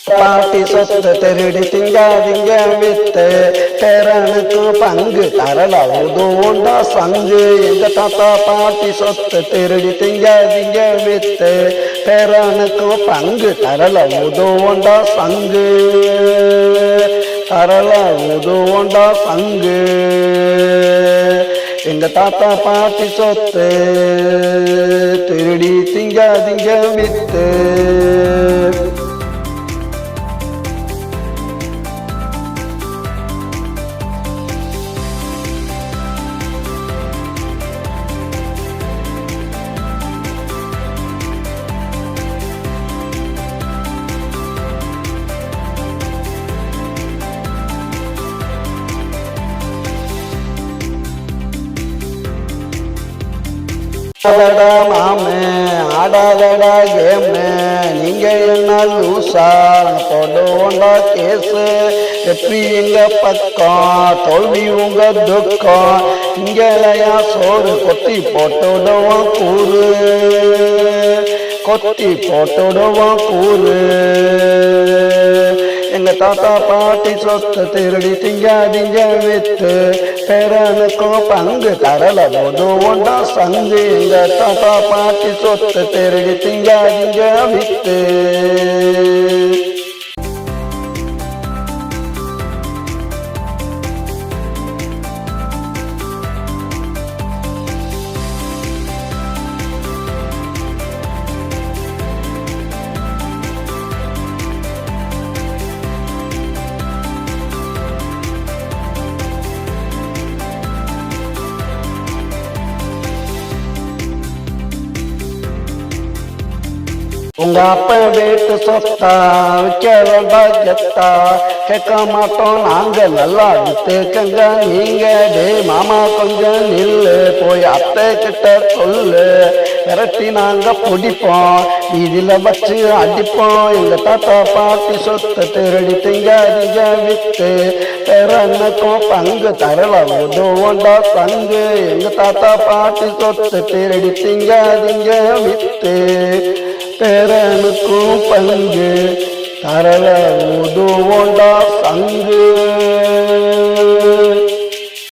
பாட்டி சொத்து திருடி திங்காதீங்க வித்து பேரனுக்கும் பங்கு தரல உதவுண்டா சங்கு. எங்க தாத்தா பாட்டி சொத்து திருடி திங்காதீங்க வித்து பேரனுக்கும் பங்கு தரல உதவுண்டா சங்கு. தரல உதவுண்டா சங்கு. எங்க தாத்தா பாட்டி சொத்து திருடி திங்காதீங்க வித்து. ஆடாதடா மாமே ஆடாதடா கேமு நீங்க என்ன லூசா போடுவோண்டா கேஸு. எப்படி எங்க பக்கம் தோல்வி உங்க துக்கம் இங்களையா சோறு கொத்தி போட்டுடுவோம் கூறு. கொத்தி போட்டுடுவோம் கூறு. எங்க தாத்தா பாட்டி சொத்து திருடி திங்காதீங்க வித்து பேரனுக்கும் பங்கு தரல உதவுண்டா சங்கு. எங்க தாத்தா பாட்டி சொத்து திருடி திங்காதீங்க வித்து. உங்க அப்ப வீட்டு சொத்தா விற்கிறதா கெத்தா கேட்க மாட்டோம் நாங்க நல்லா வித்துக்கங்க நீங்க. டே மாமா கொஞ்சம் நில்லு போய் அத்தை கிட்ட சொல்லு விரட்டி நாங்க பிடிப்போம் வீதியில வச்சு அடிப்போம். எங்க தாத்தா பாட்டி சொத்து திருடி திங்காதீங்க வித்து பேரனுக்கும் பங்கு தரல உதவுண்டா சங்கு. எங்க தாத்தா பாட்டி சொத்து திருடி திங்காதீங்க வித்து பேரனுக்கும் பங்கு தரல உதவுண்டா சங்கு.